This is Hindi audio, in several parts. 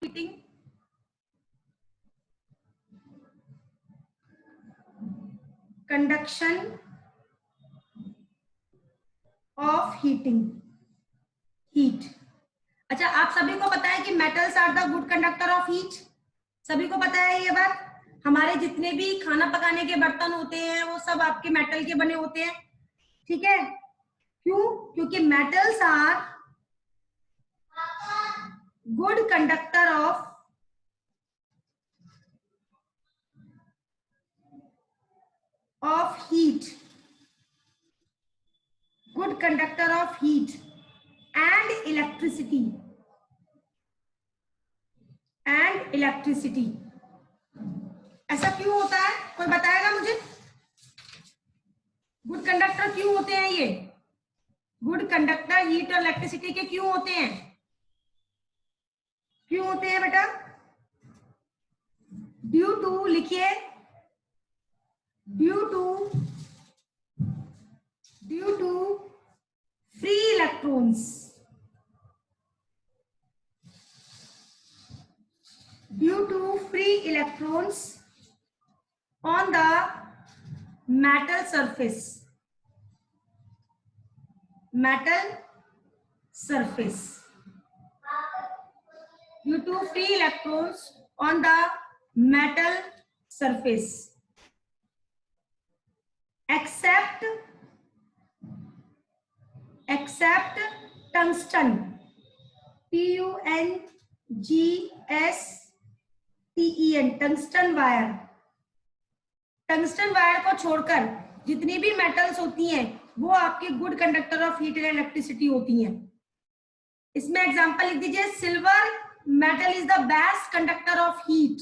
heating? Conduction of heating, heat. अच्छा, आप सभी को पता है कि metals are the good conductor of heat? सभी को पता है ये बात? हमारे जितने भी खाना पकाने के बर्तन होते हैं वो सब आपके मेटल के बने होते हैं, ठीक है? क्यों? क्योंकि metals are good conductor of heat, good conductor of heat and electricity, ऐसा क्यों होता है? कोई बताएगा मुझे? गुड कंडक्टर क्यों होते हैं ये? गुड कंडक्टर हीट और इलेक्ट्रिसिटी के क्यों होते हैं? क्यों होते हैं बेटा? ड्यू टू, लिखिए, due to free electrons, due to free electrons on the metal surface, due to free electrons on the metal surface, except tungsten, TUNGSTEN, tungsten wire. Tungsten wire को छोड़कर जितनी भी मेटल्स होती हैं वो आपके good conductor of heat and electricity होती हैं। इसमें एग्जांपल लिख दीजिए, silver metal is the best conductor of heat.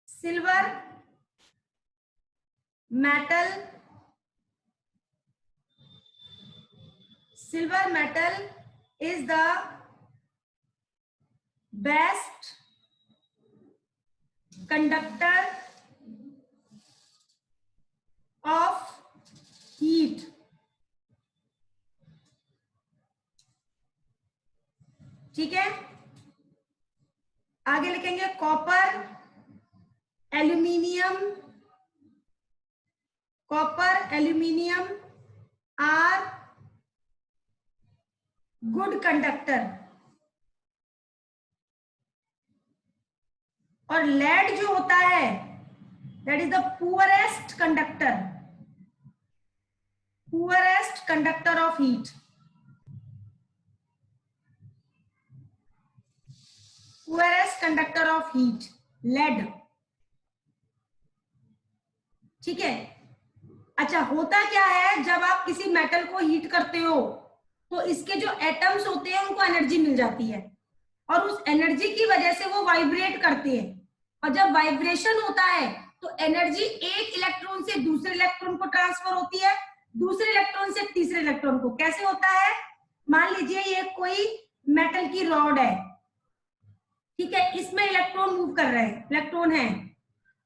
Silver metal is the best conductor of heat. ठीक है, आगे लिखेंगे copper aluminium are good conductor, और लेड जो होता है that is the poorest conductor of heat. Lead, ठीक है। अच्छा, होता क्या है जब आप किसी मेटल को हीट करते हो तो इसके जो एटम्स होते हैं उनको एनर्जी मिल जाती है और उस एनर्जी की वजह से वो वाइब्रेट करते हैं, और जब वाइब्रेशन होता है तो एनर्जी एक इलेक्ट्रॉन से दूसरे इलेक्ट्रॉन को ट्रांसफर होती है, दूसरे इलेक्ट्रॉन से तीसरे इलेक्ट्रॉन को। कैसे होता है? मान लीजिए ये कोई मेटल की रॉड है, ठीक है, इसमें इलेक्ट्रॉन मूव कर रहे हैं, इलेक्ट्रॉन है,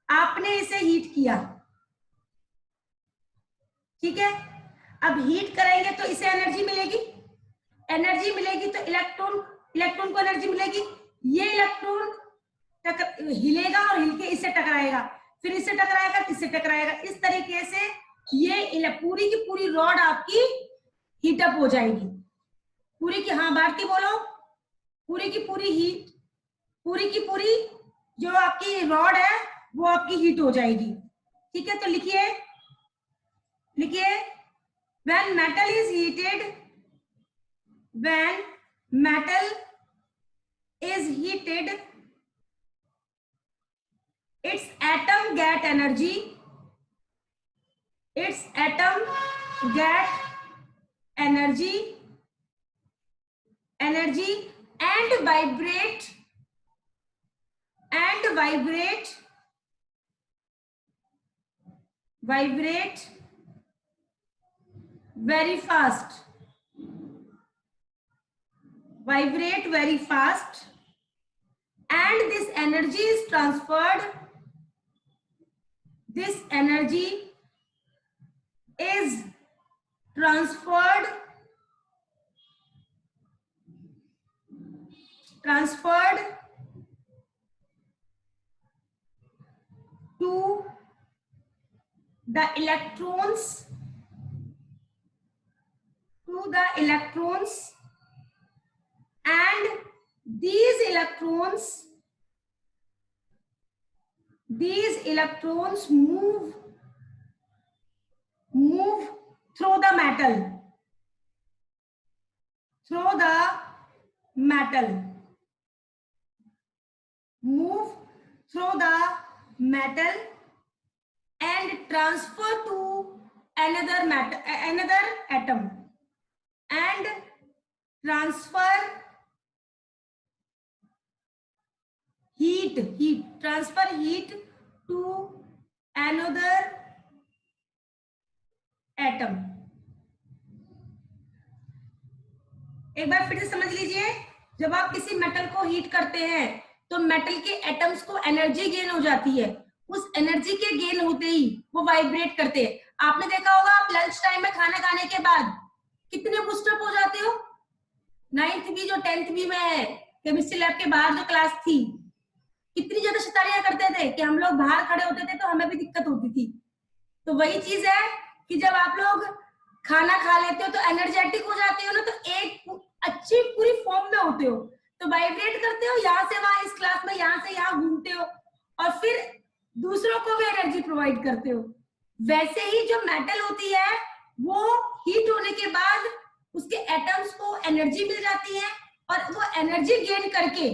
आपने इसे हीट किया, ठीक है। अब हीट करेंगे तो इसे एनर्जी मिलेगी तो इलेक्ट्रॉन को एनर्जी मिलेगी। ये इलेक्ट्रॉन हिलेगा और हिल के इससे टकराएगा, फिर इससे टकराएगा, इससे टकराएगा। इस तरीके से ये पूरी की पूरी रॉड आपकी हीटअप हो जाएगी। पूरी की, हाँ भारती बोलो, पूरी की पूरी जो आपकी रॉड है वो आपकी हीट हो जाएगी, ठीक है। तो लिखिए when metal is heated, its atom get energy and vibrate very fast, and this energy is transferred transferred to the electrons and these electrons move through the metal move through the metal and transfer to another atom and transfer heat to another atom. एक बार फिर से समझ लीजिए, जब आप किसी मेटल को हीट करते हैं तो मेटल के एटम्स को एनर्जी गेन हो जाती है। उस एनर्जी के गेन होते ही वो वाइब्रेट करते हैं। आपने देखा होगा, आप लंच टाइम में खाना खाने के बाद कितने बूस्टअप हो जाते हो। 9th बी जो 10th बी में है, केमिस्ट्री लैब के बाहर जो क्लास थी, कितनी ज्यादा शैतानियां करते थे कि हम लोग बाहर खड़े होते थे तो हमें भी दिक्कत होती थी। तो वही चीज है कि जब आप लोग खाना खा लेते हो तो एनर्जेटिक हो जाते हो ना, तो एक अच्छी पूरी फॉर्म में होते हो, तो वाइब्रेट करते हो, यहाँ से वहां, इस क्लास में यहाँ से यहाँ घूमते हो और फिर दूसरों को भी एनर्जी प्रोवाइड करते हो। वैसे ही जो मेटल होती है वो हीट होने के बाद उसके एटम्स को एनर्जी मिल जाती है और वो एनर्जी गेन करके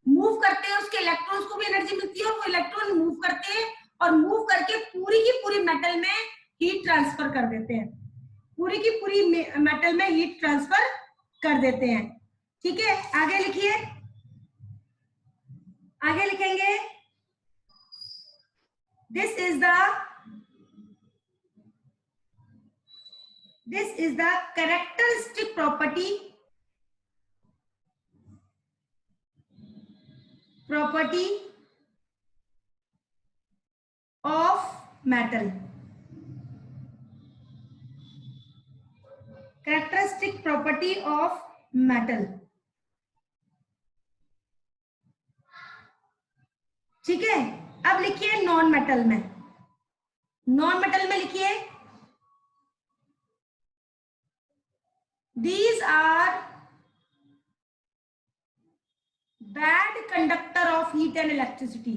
मूव करते हैं, उसके इलेक्ट्रॉन्स को भी एनर्जी मिलती है और वो इलेक्ट्रॉन मूव करते हैं और मूव करके पूरी की पूरी मेटल में हीट ट्रांसफर कर देते हैं, पूरी की पूरी मेटल में हीट ट्रांसफर कर देते हैं। ठीक है, आगे लिखिए, आगे लिखेंगे, this is the characteristic property of metal. Characteristic property of metal. ठीक है, अब लिखिए नॉन मेटल में। लिखिए, these are bad conductor of heat and electricity.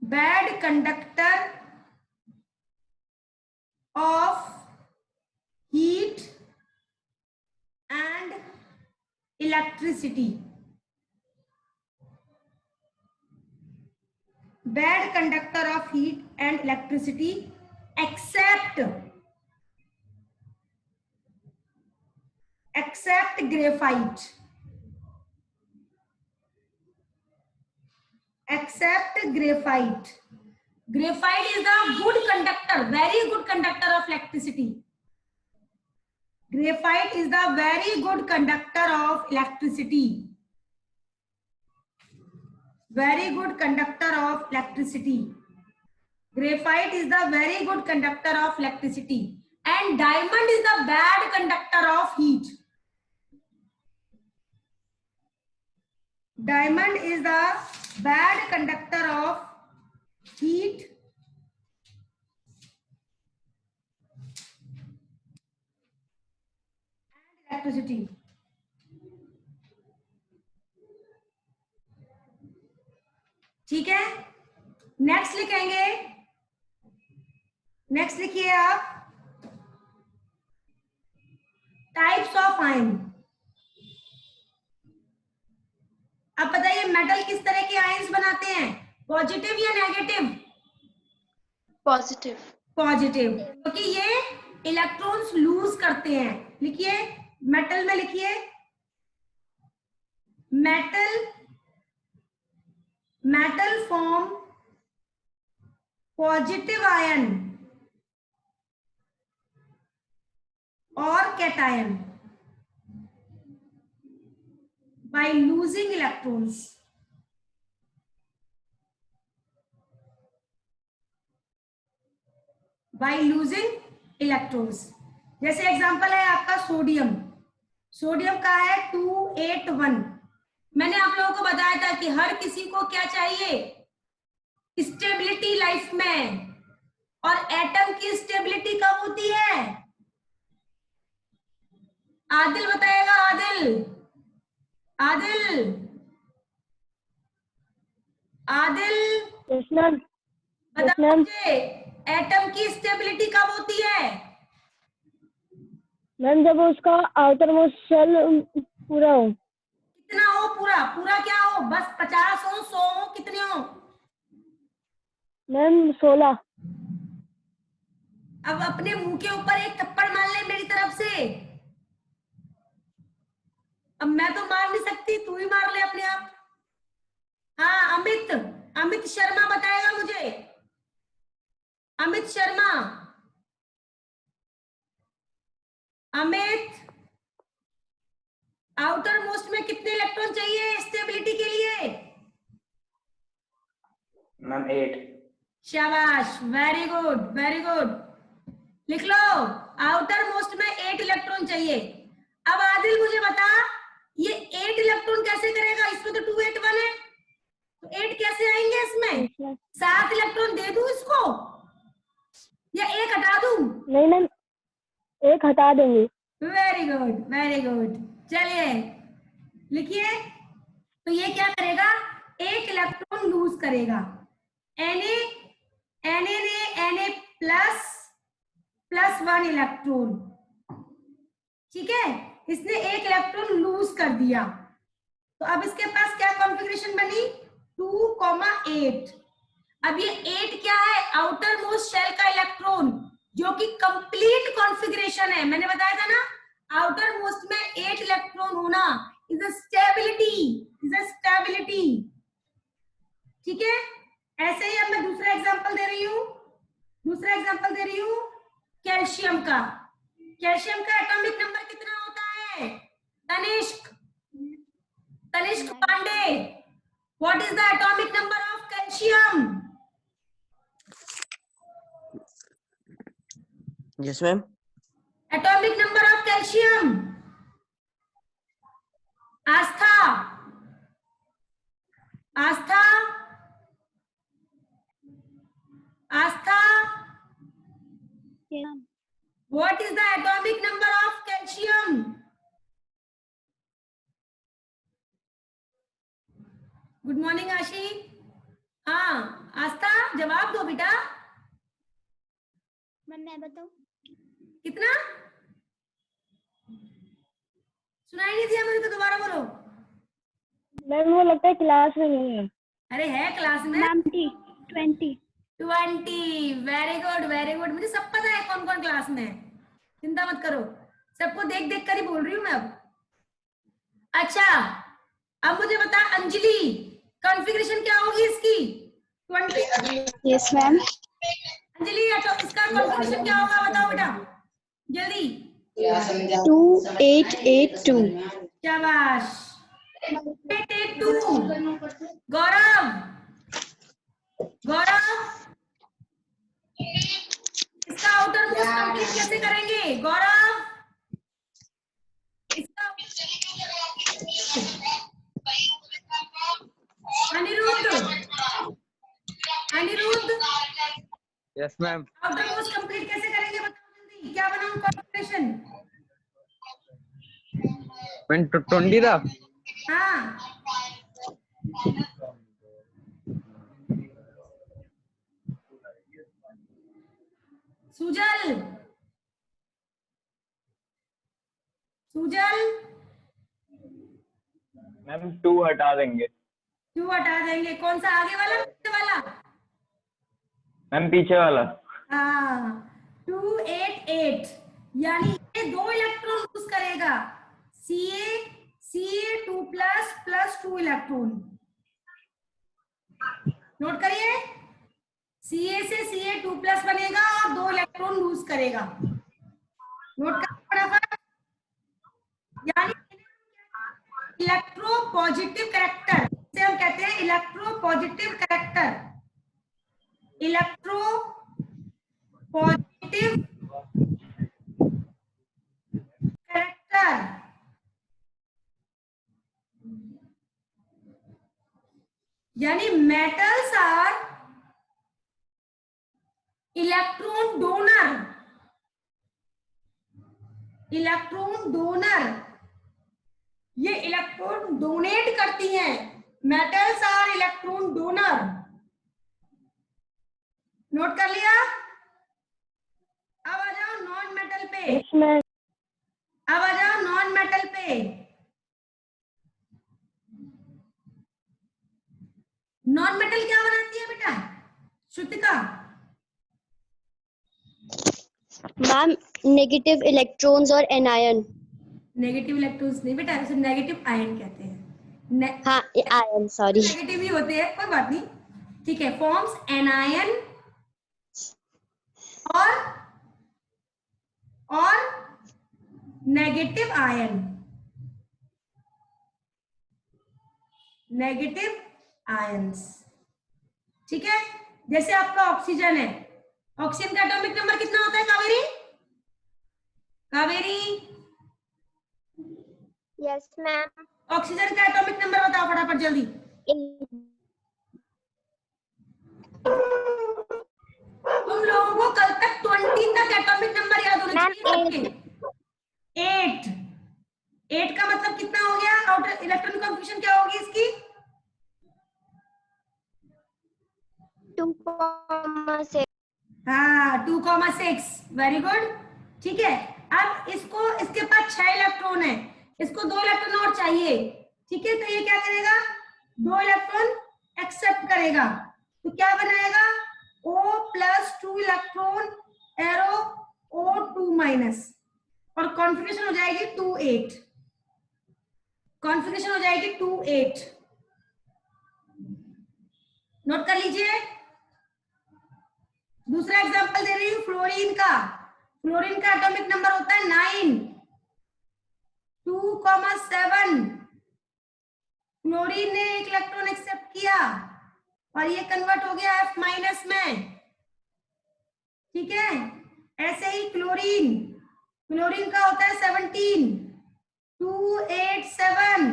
Bad conductor of heat and electricity. Bad conductor of heat and electricity except graphite. Graphite is the good conductor, very good conductor of electricity. Graphite is the very good conductor of electricity. Very good conductor of electricity. Graphite is the very good conductor of electricity. And diamond is the bad conductor of heat. Diamond is the bad conductor of heat and electricity. ठीक है, नेक्स्ट लिखेंगे, नेक्स्ट लिखिए आप, टाइप्स ऑफ आयन। अब बताइए मेटल किस तरह के आयन्स बनाते हैं, पॉजिटिव या नेगेटिव? पॉजिटिव। क्योंकि ये इलेक्ट्रॉन्स लूज करते हैं। लिखिए, मेटल में लिखिए, मेटल फॉर्म पॉजिटिव आयन और कैटायन by losing electrons. जैसे एग्जांपल है आपका सोडियम का है 281, मैंने आप लोगों को बताया था कि हर किसी को क्या चाहिए, स्टेबिलिटी लाइफ में, और एटम की स्टेबिलिटी कब होती है? आदिल बताएगा, आदिल, आदिल, आदिल यस मैम। बताओ मुझे, एटम की स्टेबिलिटी कब होती है? मैम जब उसका आउटर मोस्ट शेल पूरा हो। कितना हो पूरा? पूरा क्या हो? बस 50 हो, 100 हो, कितने हो? मैम 16। अब अपने मुंह के ऊपर एक थप्पड़ मार ले मेरी तरफ से। अब मैं तो मार नहीं सकती, तू ही मार ले अपने आप। हाँ अमित, अमित शर्मा बताएगा मुझे, अमित शर्मा, अमित, आउटर मोस्ट में कितने इलेक्ट्रॉन चाहिए स्टेबिलिटी के लिए? मैम 8। शाबाश, वेरी गुड, वेरी गुड। लिख लो, आउटर मोस्ट में 8 इलेक्ट्रॉन चाहिए। अब आदिल मुझे बता, ये 8 इलेक्ट्रॉन कैसे करेगा? इसमें तो 2 8 1 है, तो 8 कैसे आएंगे इसमें? 7 इलेक्ट्रॉन दे दूं इसको या 1 हटा दूं? नहीं मैम, 1 हटा देंगे। Very good, very good. चलिए लिखिए, तो ये क्या करेगा? 1 इलेक्ट्रॉन लूज करेगा। Na, Na ने Na प्लस प्लस 1 इलेक्ट्रॉन, ठीक है, इसने 1 इलेक्ट्रॉन लूज कर दिया। तो अब इसके पास क्या कॉन्फ़िगरेशन बनी? 2,8। अब ये 8 क्या है? आउटर मोस्ट शेल का इलेक्ट्रॉन, जो कि कंप्लीट कॉन्फ़िगरेशन है। मैंने बताया था ना, आउटर मोस्ट में 8 इलेक्ट्रॉन होना is a stability, is a stability, ठीक है। ऐसे ही अब मैं दूसरा एग्जांपल दे रही हूं, दूसरा एग्जांपल दे रही हूं कैल्शियम का। कैल्शियम का एटॉमिक नंबर कितना होता है? Tanishq, Tanishq Pandey, what is the atomic number of calcium? Yes ma'am. Atomic number of calcium, Aastha, Aastha, Aastha, what is the atomic number of calcium? Good morning Aashi. हाँ आस्था, जवाब दो बेटा। मैं बताऊं? कितना? सुनाई नहीं दिया मुझे, तो दोबारा बोलो। मैम वो लगता है क्लास में नहीं है। अरे है क्लास में। 20। 20, वेरी गुड, वेरी गुड। मुझे सब पता है कौन कौन क्लास में है, चिंता मत करो, सबको देख देख कर ही बोल रही हूँ मैं अब। अच्छा अब मुझे बता अंजलि, कॉन्फ़िगरेशन क्या होगी इसकी? 20। Yes ma'am. अंजलि तो इसका कॉन्फ़िगरेशन क्या होगा बताओ बेटा जल्दी। 2882। शाबाश, 882। गौरव, गौरव इसका आउटर मोस्ट कंप्लीट कैसे करेंगे गौरव? इसका Aniruddh, Aniruddh yes ma'am. Outermost complete कैसे करेंगे बताओ जल्दी, क्या बनाऊं कॉन्फ़िगरेशन? मैम 20 था। हाँ सुजल, सुजल मैम 2 हटा देंगे। 2 हटा देंगे, कौन सा आगे वाला पीछे वाला? मैम पीछे वाला। हाँ 288, यानी ये 2 इलेक्ट्रॉन लूज करेगा। Ca 2 plus plus 2 electron, note करिए, Ca से Ca 2 प्लस बनेगा और 2 इलेक्ट्रॉन लूज करेगा। नोट करिए फटाफट, यानी इलेक्ट्रो पॉजिटिव कैरेक्टर, इसे हम कहते हैं electro positive character, electro positive character. यानी metals are electron donor, electron donor, ये इलेक्ट्रॉन डोनेट करती हैं। Metals are electron donor, note कर लिया। अब आ जाओ नॉन मेटल पे, यस मैम। अब आ जाओ नॉन मेटल पे। नॉन मेटल क्या बनाती है बेटा श्रुतिका? मैम नेगेटिव इलेक्ट्रॉन्स और एनायन। नेगेटिव इलेक्ट्रॉन्स नहीं बेटा, उसे नेगेटिव आयन कहते हैं। हाँ आयन, सॉरी। नेगेटिव ही होते हैं, कोई बात नहीं, ठीक है। फॉर्म्स एनायन और नेगेटिव आयन, नेगेटिव आयंस, ठीक है। जैसे आपका ऑक्सीजन है, ऑक्सीजन का एटॉमिक नंबर कितना होता है Kaveri? Kaveri, yes ma'am. Oxygen का एटॉमिक नंबर बताओ फटाफट जल्दी। तुम लोगों को कल तक 20 तक एटॉमिक नंबर याद होने चाहिए। 8, 8 का मतलब कितना हो गया? आउटर इलेक्ट्रॉन कॉन्फिगरेशन क्या होगी इसकी? 2,6। हाँ 2,6, वेरी गुड, ठीक है। अब इसको, इसके पास 6 इलेक्ट्रॉन है, इसको 2 इलेक्ट्रॉन और चाहिए, ठीक है। तो ये क्या करेगा? 2 इलेक्ट्रॉन एक्सेप्ट करेगा, तो क्या बनाएगा? O+2 इलेक्ट्रॉन एरो O2-, और कॉन्फिगरेशन हो जाएगी 2,8, कॉन्फिगरेशन हो जाएगी 2,8, नोट कर लीजिए। दूसरा एग्जांपल दे रही हूँ फ्लोरीन का। फ्लोरीन का एटॉमिक नंबर होता है 9, 2,7। फ्लोरीन ने 1 इलेक्ट्रॉन एक्सेप्ट किया और ये कन्वर्ट हो गया F- में, ठीक है। ऐसे ही क्लोरीन, क्लोरीन का होता है 17, 2,8,7।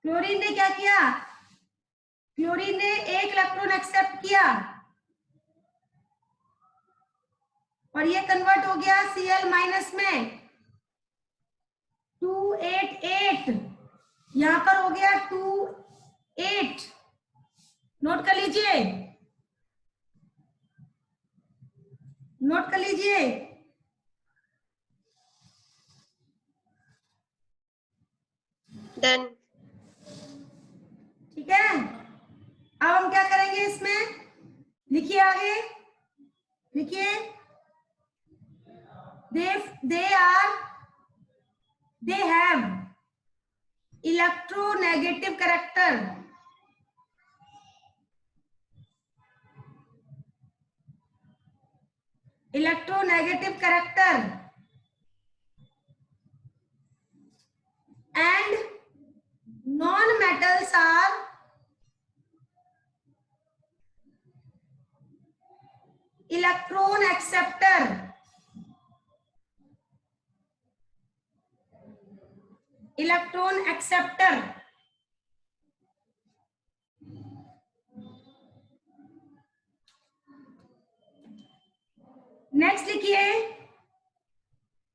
क्लोरीन ने क्या किया? क्लोरीन ने 1 इलेक्ट्रॉन एक्सेप्ट किया और ये कन्वर्ट हो गया Cl- में, 2,8,8। यहां पर हो गया 2,8, नोट कर लीजिए, नोट कर लीजिए। डन। ठीक है। अब हम क्या करेंगे इसमें? लिखिए आगे, लिखिए। they have electronegative character, electronegative character and non-metals are electron acceptor, electron acceptor। Next लिखिए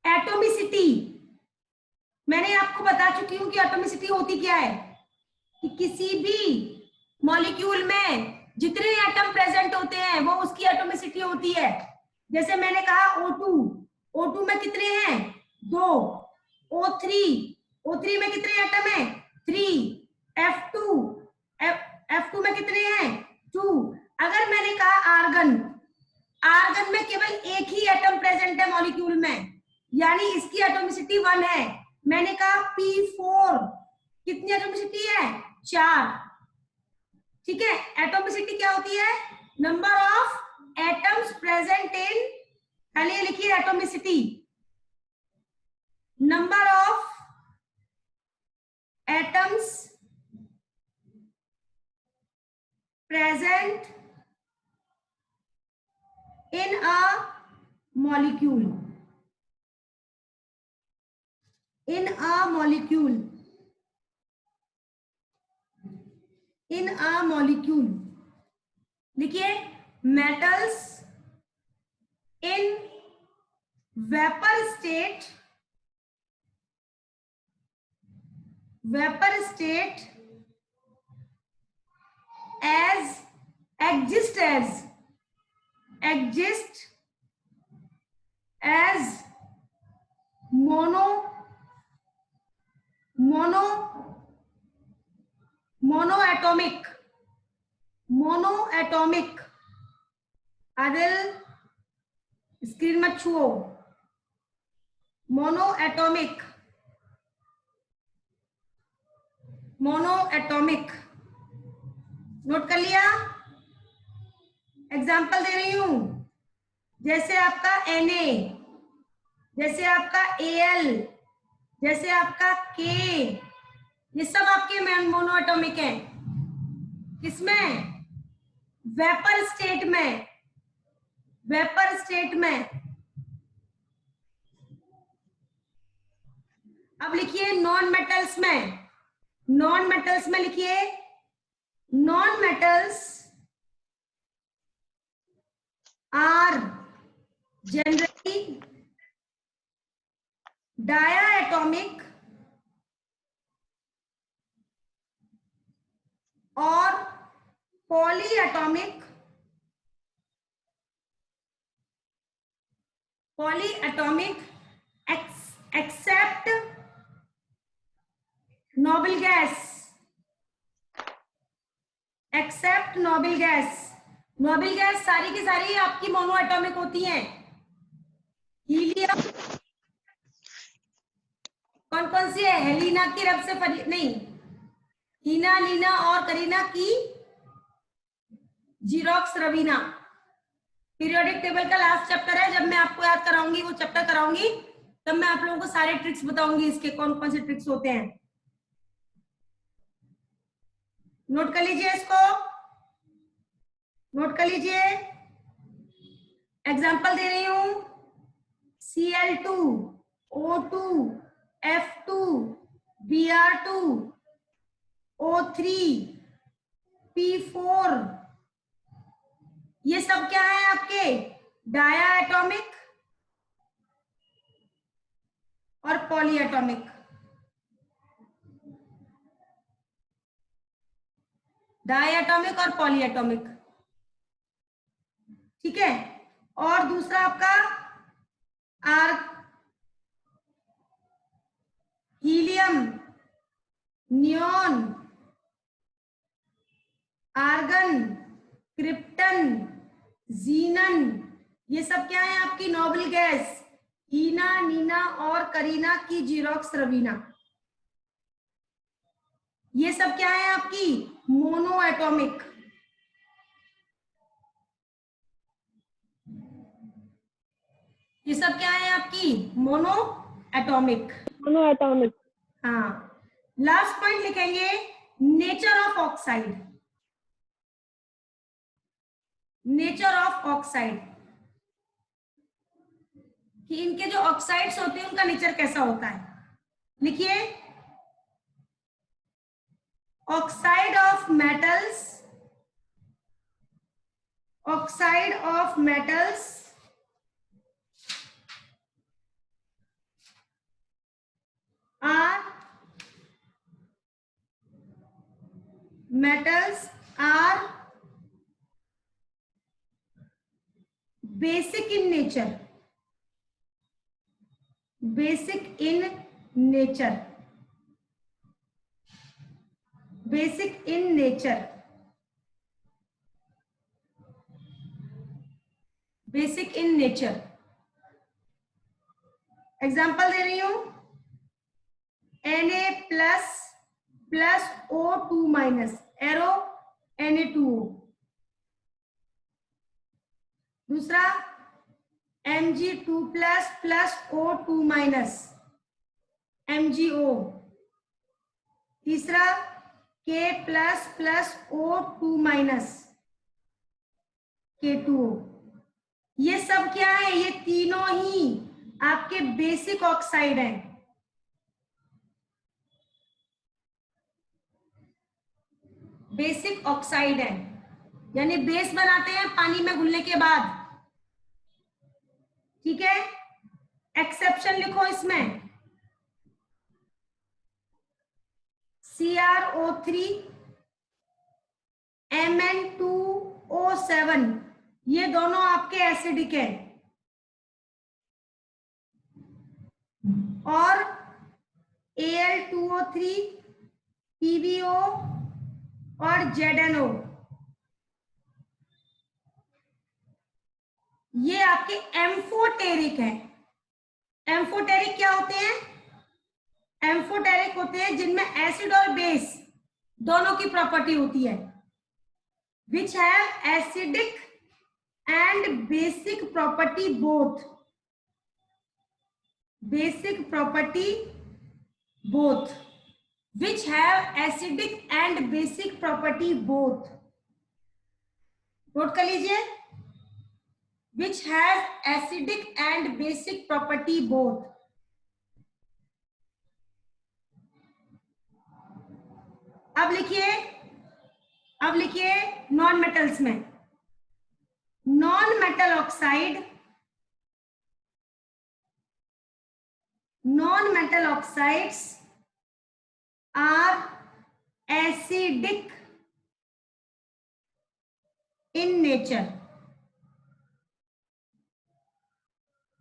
एटोमिसिटी। मैंने आपको बता चुकी हूं कि एटोमिसिटी होती क्या है, कि किसी भी मॉलिक्यूल में जितने एटम प्रेजेंट होते हैं वो उसकी एटोमिसिटी होती है। जैसे मैंने कहा O2, O2 में कितने हैं? 2। O3 में कितने एटम हैं? 3। F2 में कितने हैं? 2। अगर मैंने कहा आर्गन, आर्गन में केवल एक ही एटम प्रेजेंट है मॉलिक्यूल में, यानी इसकी एटोमिसिटी 1 है। मैंने कहा P4, कितनी एटोमिसिटी है? 4, ठीक है। एटोमिसिटी क्या होती है? Number of atoms present in, पहले लिखिए atomicity, number of atoms present in a molecule, in a molecule। In a molecule. लिखिए metals in vapour state as exist as monoatomic Adil screen मत छुओ। मोनोएटॉमिक नोट कर लिया। एग्जाम्पल दे रही हूं, जैसे आपका Na, जैसे आपका Al, जैसे आपका K, ये सब आपके मोनोएटॉमिक हैं। किसमें? वेपर स्टेट में। अब लिखिए नॉन मेटल्स में लिखिए नॉन मेटल्स आर जनरली डायाटॉमिक और पॉलीएटॉमिक एक्सेप्ट नोबल गैस सारी की सारी आपकी मोनोएटॉमिक होती हैं। हीलियम कौन सी है? हेलिना की रब से नहीं, हीना, लीना और करीना की जीरोक्स रवीना। पीरियोडिक टेबल का लास्ट चैप्टर है, जब मैं आपको याद कराऊंगी, वो चैप्टर कराऊंगी, तब मैं आप लोगों को सारे ट्रिक्स बताऊंगी, इसके कौन कौन से ट्रिक्स होते हैं। नोट कर लीजिए, इसको नोट कर लीजिए। एग्जाम्पल दे रही हूं, Cl2, O2, F2, Br2, O3, P4, ये सब क्या है आपके? डायाटॉमिक और पॉलीएटॉमिक। ठीक है। और दूसरा आपका हीलियम, नियॉन, आर्गन, क्रिप्टन, जीनन, ये सब क्या है आपकी? Noble gas. हीना, नीना और करीना की जीरोक्स रवीना, ये सब क्या है आपकी? मोनोएटॉमिक। ये सब क्या है आपकी? मोनोएटॉमिक। हाँ। लास्ट पॉइंट लिखेंगे, नेचर ऑफ ऑक्साइड, कि इनके जो ऑक्साइड्स होते हैं उनका नेचर कैसा होता है। लिखिए oxide of metals are basic in nature. Example दे रही हूं, Na plus O2 minus, arrow Na2O। दूसरा Mg2 plus O2 minus, MgO। तीसरा K plus O2 minus, K2O। ये सब क्या है? ये तीनों ही आपके बेसिक ऑक्साइड हैं। बेसिक ऑक्साइड है, यानी बेस बनाते हैं पानी में घुलने के बाद। ठीक है, एक्सेप्शन लिखो इसमें, CrO3 Mn2O7, ये दोनों आपके एसिडिक है, और Al2O3 PbO और ZnO, ये आपके एम्फोटेरिक है। एम्फोटेरिक क्या होते हैं? एम्फोटेरिक होते हैं जिनमें एसिड और बेस दोनों की प्रॉपर्टी होती है, which have acidic and basic property both, basic property both, which have acidic and basic property both। Note कर लीजिए, which has acidic and basic property both। अब लिखिए नॉन मेटल्स में, non metal oxide, non metal oxides are acidic in nature,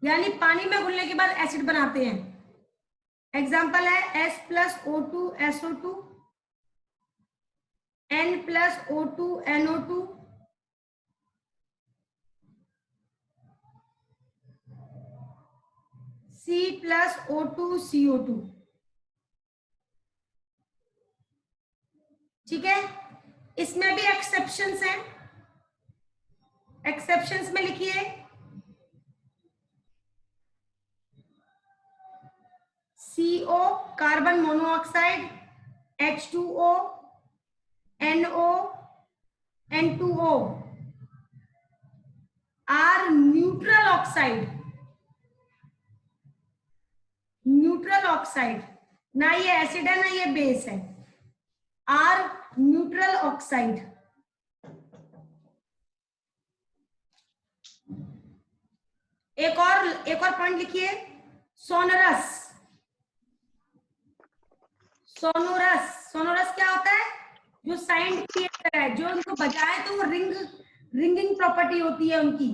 यानी पानी में घुलने के बाद एसिड बनाते हैं। एग्जाम्पल है S+O2SO2, N+O2NO2, C+O2CO2। ठीक है, इसमें भी एक्सेप्शंस हैं। एक्सेप्शंस में लिखिए CO carbon monoxide, H2O, NO, N2O are neutral oxide, neutral oxide, ना ये एसिड है ना ये बेस है, आर न्यूट्रल ऑक्साइड। एक और पॉइंट लिखिए, सोनरस। सोनोरस, सोनोरस क्या होता है? जो साउंड क्रिएट है, जो उनको बजाए तो वो रिंगिंग प्रॉपर्टी होती है उनकी।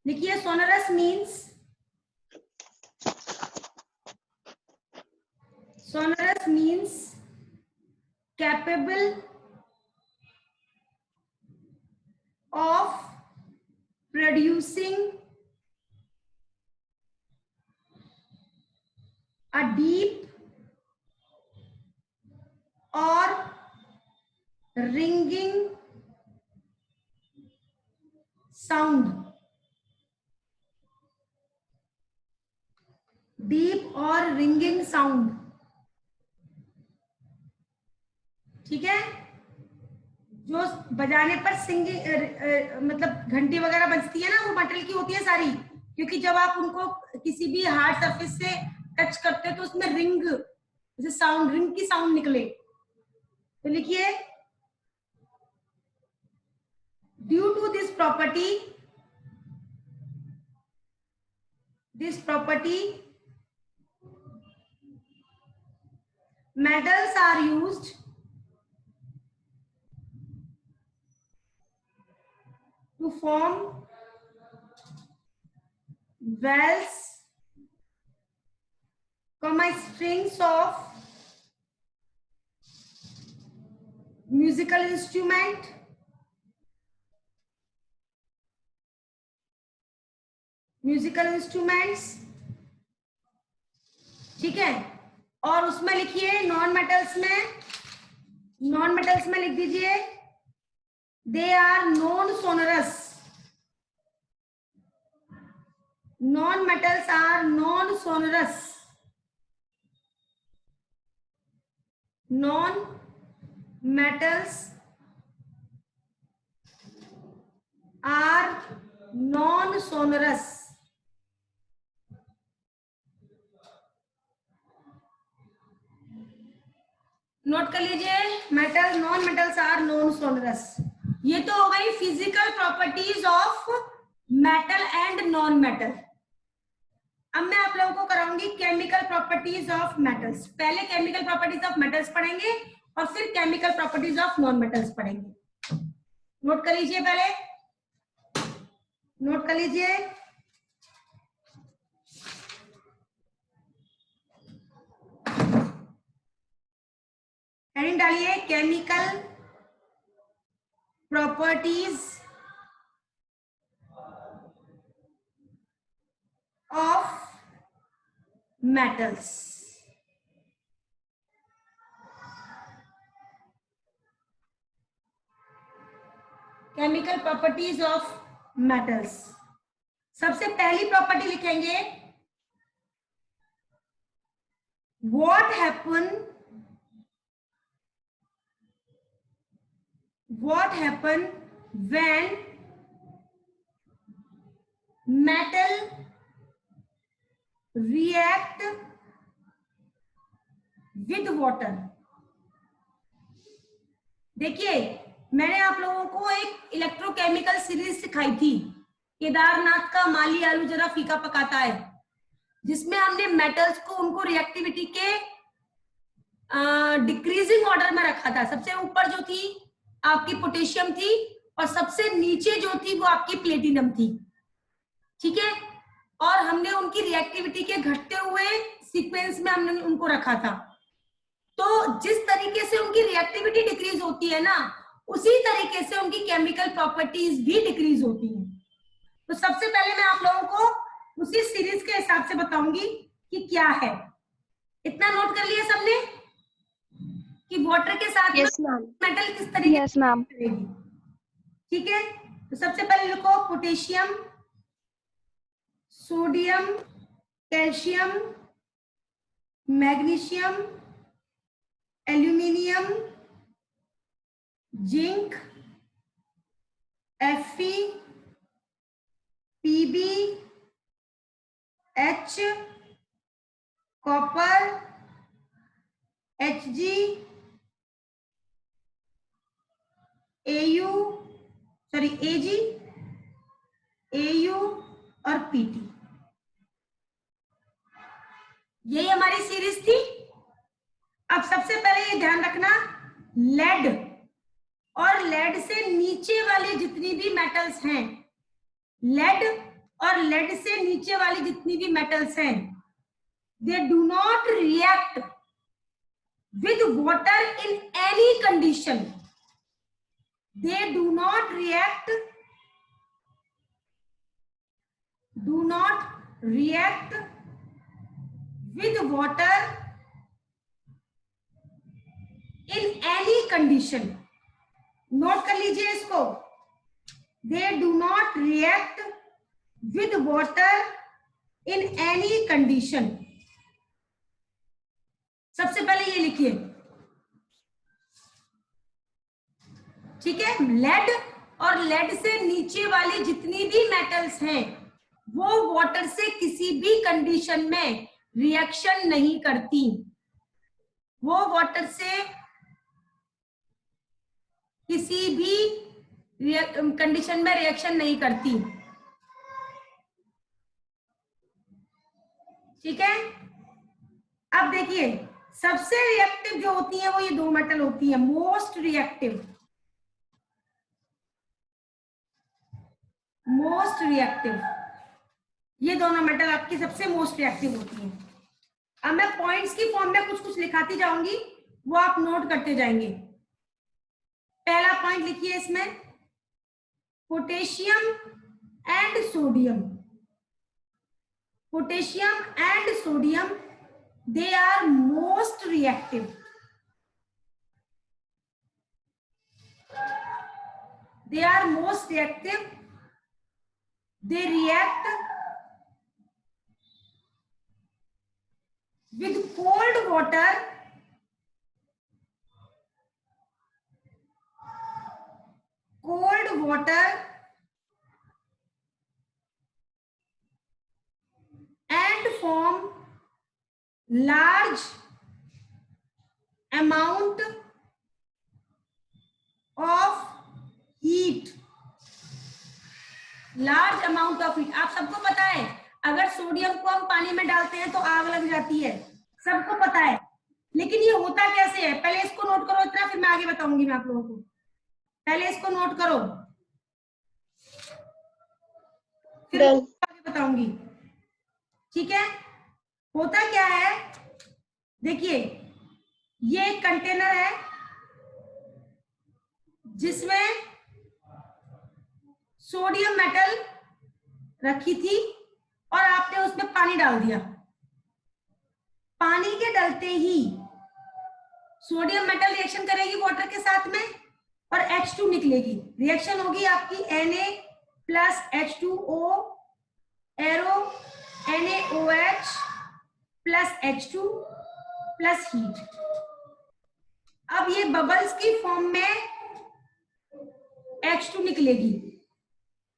लिखिए sonorous means, sonorous means capable of producing a deep or ringing sound, deep और ringing sound। ठीक है, जो बजाने पर सिंगिंग मतलब घंटी वगैरह बजती है ना, वो मेटल की होती है सारी, क्योंकि जब आप उनको किसी भी हार्ड सरफेस से टच करते हो तो उसमें रिंग जैसे साउंड, रिंग की साउंड निकले। तो लिखिए due to this property metals are used to form bells, strings of musical instruments। ठीक है, और उसमें लिखिए नॉन मेटल्स में लिख दीजिए they are non sonorous. Non metals are non sonorous, non metals are non sonorous. Note कर लीजिए, metal non metals are non sonorous. ये तो हो गई physical properties of metal and non metal. अब मैं आप लोगों को कराऊंगी केमिकल प्रॉपर्टीज ऑफ मेटल्स। पहले केमिकल प्रॉपर्टीज ऑफ मेटल्स पढ़ेंगे और फिर chemical properties of non metals पढ़ेंगे। नोट कर लीजिए, पहले नोट कर लीजिए। हेडिंग डालिए, chemical properties of metals। Chemical properties of metals. सबसे पहली प्रॉपर्टी लिखेंगे, what happen when metal react with water। देखिए, मैंने आप लोगों को एक इलेक्ट्रोकेमिकल सीरीज सिखाई थी, केदारनाथ का माली आलू जरा फीका पकाता है, जिसमें हमने मेटल्स को उनको रिएक्टिविटी के डिक्रीजिंग ऑर्डर में रखा था। सबसे ऊपर जो थी आपकी पोटेशियम थी और सबसे नीचे जो थी वो आपकी प्लेटिनम थी, ठीक है। और हमने उनकी रिएक्टिविटी के घटते हुए सीक्वेंस में हमने उनको रखा था। तो जिस तरीके से उनकी रिएक्टिविटी डिक्रीज होती है ना, उसी तरीके से उनकी केमिकल प्रॉपर्टीज भी डिक्रीज होती हैं। तो सबसे पहले मैं आप लोगों को उसी सीरीज के हिसाब से बताऊंगी कि क्या है। इतना नोट कर लिया सबने कि वाटर के साथ Yes, ma'am. मेटल किस तरीके Yes, ma'am. से करेगी, ठीक है। तो सबसे पहले लिखो potassium, sodium, calcium, magnesium, aluminium, zinc, Fe, Pb, H, copper, Hg, Ag, Au और Pt। यही हमारी सीरीज थी। अब सबसे पहले ये ध्यान रखना, लेड और लेड से नीचे वाले जितनी भी मेटल्स हैं, लेड और लेड से नीचे वाली जितनी भी मेटल्स हैं, they do not react with water in any condition. They do not react with water in any condition। Note कर लीजिए इसको, they do not react with water in any condition। सबसे पहले ये लिखिए, ठीक है। लेड और लेड से नीचे वाली जितनी भी मेटल्स हैं वो वाटर से किसी भी कंडीशन में रिएक्शन नहीं करती। वो वाटर से किसी भी कंडीशन में रिएक्शन नहीं करती, ठीक है। अब देखिए, सबसे रिएक्टिव जो होती है वो ये दो मेटल होती है, मोस्ट रिएक्टिव। ये दोनों मेटल आपकी सबसे मोस्ट रिएक्टिव होती हैं। अब मैं पॉइंट्स की फॉर्म में कुछ कुछ लिखाती जाऊंगी, वो आप नोट करते जाएंगे। पहला पॉइंट लिखिए इसमें, potassium and sodium. Potassium and sodium, they are most reactive. They are most reactive. They react with cold water and form large amount of heat, large amount of heat। आप सबको पता है अगर सोडियम को हम पानी में डालते हैं तो आग लग जाती है, सबको पता है, लेकिन ये होता कैसे है? पहले इसको नोट करो इतना, फिर मैं आगे बताऊंगी मैं आप लोगों को। पहले इसको नोट करो, फिर आगे बताऊंगी, ठीक है? होता क्या है, देखिए ये एक कंटेनर है जिसमें सोडियम मेटल रखी थी और आपने उसमें पानी डाल दिया। पानी के डलते ही सोडियम मेटल रिएक्शन करेगी वाटर के साथ में और H2 निकलेगी। रिएक्शन होगी आपकी Na plus H2O arrow NaOH plus H2 plus heat. अब ये बबल्स की फॉर्म में H2 निकलेगी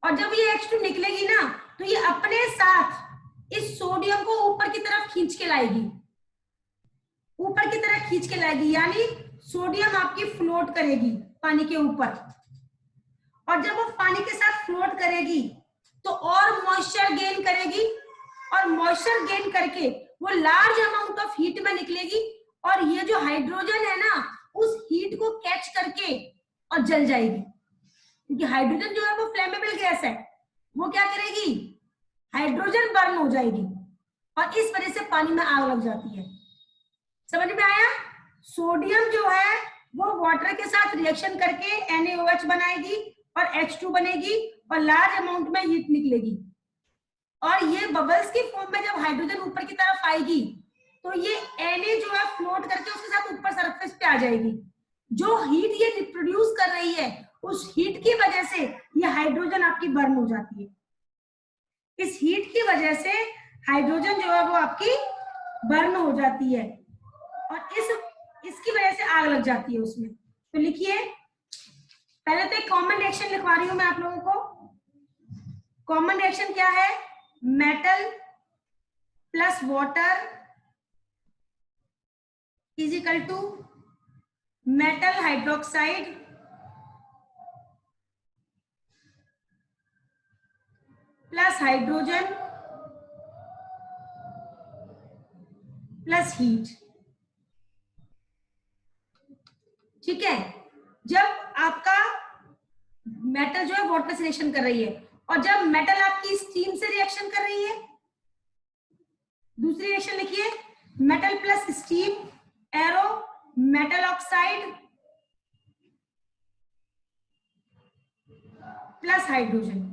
और जब ये H2 निकलेगी ना तो ये अपने साथ इस सोडियम को ऊपर की तरफ खींच के लाएगी, ऊपर की तरफ खींच के लाएगी, यानी सोडियम आपकी फ्लोट करेगी पानी के ऊपर। और जब वो पानी के साथ फ्लोट करेगी तो और मॉइस्चर गेन करेगी और मॉइस्चर गेन करके वो लार्ज अमाउंट ऑफ हीट में निकलेगी और ये जो हाइड्रोजन है ना उस हीट को कैच करके और जल जाएगी, क्योंकि हाइड्रोजन जो है वो फ्लेमेबल गैस है, वो क्या करेगी, हाइड्रोजन बर्न हो जाएगी और इस वजह से पानी में आग लग जाती है। समझ में आया? सोडियम जो है वो वाटर के साथ रिएक्शन करके NaOH बनाएगी और H2 बनेगी और लार्ज अमाउंट में हीट निकलेगी और ये बबल्स की फॉर्म में जब हाइड्रोजन ऊपर की तरफ आएगी तो ये Na जो है फ्लोट करके उसके साथ ऊपर सरफेस पे आ जाएगी। जो हीट ये प्रोड्यूस कर रही है उस हीट की वजह से ये हाइड्रोजन आपकी बर्न हो जाती है। इस हीट की वजह से हाइड्रोजन जो है वो आपकी बर्न हो जाती है और इसकी वजह से आग लग जाती है उसमें। तो लिखिए, पहले तो एक कॉमन रिएक्शन लिखवा रही हूं मैं आप लोगों को। कॉमन रिएक्शन क्या है? Metal plus water is equal to metal hydroxide plus hydrogen plus heat. ठीक है, जब आपका मेटल जो है वाटर से रिएक्शन कर रही है और जब मेटल आपकी स्टीम से रिएक्शन कर रही है, दूसरी रिएक्शन लिखिए, metal plus steam arrow metal oxide plus hydrogen.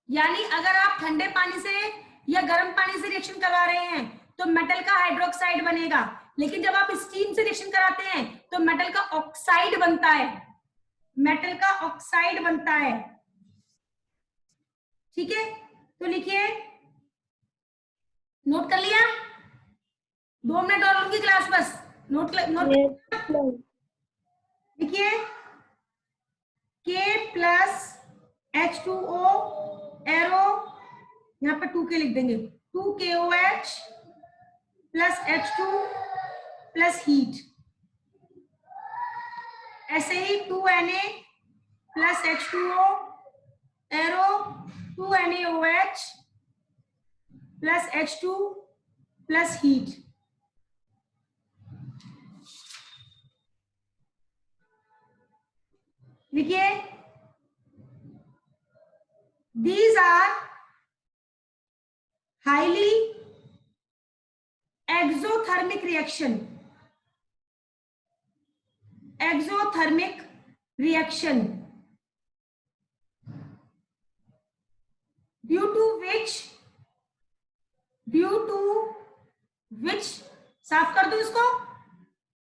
यानी अगर आप ठंडे पानी से या गर्म पानी से रिएक्शन करवा रहे हैं तो मेटल का हाइड्रोक्साइड बनेगा, लेकिन जब आप स्टीम से रिएक्शन कराते हैं तो मेटल का ऑक्साइड बनता है, मेटल का ऑक्साइड बनता है। ठीक है, तो लिखिए, नोट कर लिया? 2 मिनट और लूंगी क्लास बस। नोट लिखिए, K प्लस H2O एरो, यहाँ पर 2K लिख देंगे, 2KOH plus H2 plus heat. ऐसे ही 2Na plus H2O arrow 2NaOH plus H2 plus heat. लिखिए, these are highly exothermic reaction, exothermic reaction due to which साफ कर दो इसको,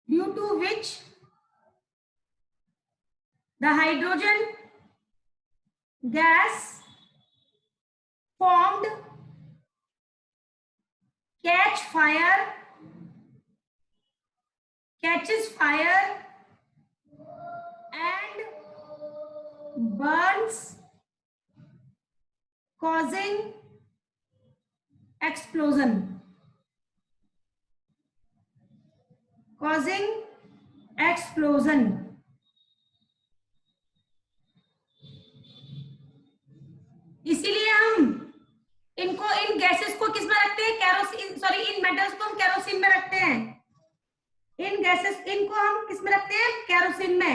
due to which the hydrogen gas formed catches fire and burns, causing explosion, causing explosion. इसीलिए हम इनको, इन गैसेस को किस में रखते हैं, कैरोसिन, सॉरी इन मेटल्स को हम कैरोसिन में रखते हैं। इन गैसेस, इनको हम किस में रखते हैं, कैरोसिन में,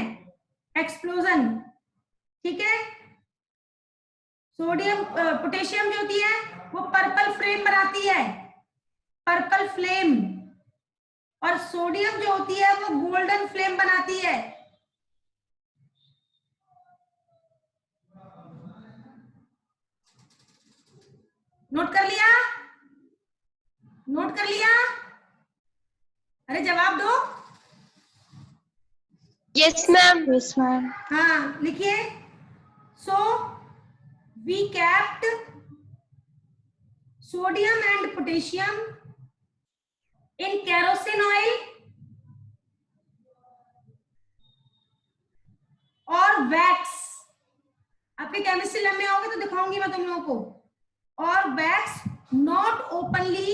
एक्सप्लोजन। ठीक है। सोडियम पोटेशियम जो होती है वो पर्पल फ्लेम बनाती है, पर्पल फ्लेम, और सोडियम जो होती है वो गोल्डन फ्लेम बनाती है। नोट कर लिया, नोट कर लिया? अरे जवाब दो। Yes, ma'am. Yes, ma'am. हाँ लिखिए। So we kept sodium and potassium in kerosene oil और वैक्स। आपके केमिस्ट्री लैब में आओगे तो दिखाऊंगी मैं तुम लोगों को। और wax not openly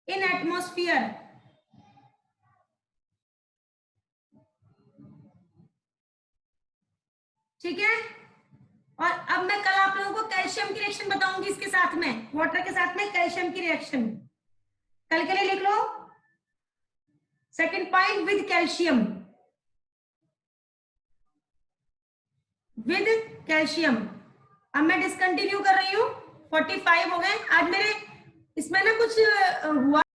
in atmosphere। ठीक है। और अब मैं कल आप लोगों को कैल्शियम की रिएक्शन बताऊंगी इसके साथ में, वाटर के साथ में कैल्शियम की रिएक्शन। कल के लिए लिख लो second point, with calcium, with calcium. अब मैं डिसकंटिन्यू कर रही हूँ, 45 हो गए आज मेरे। इसमें ना कुछ हुआ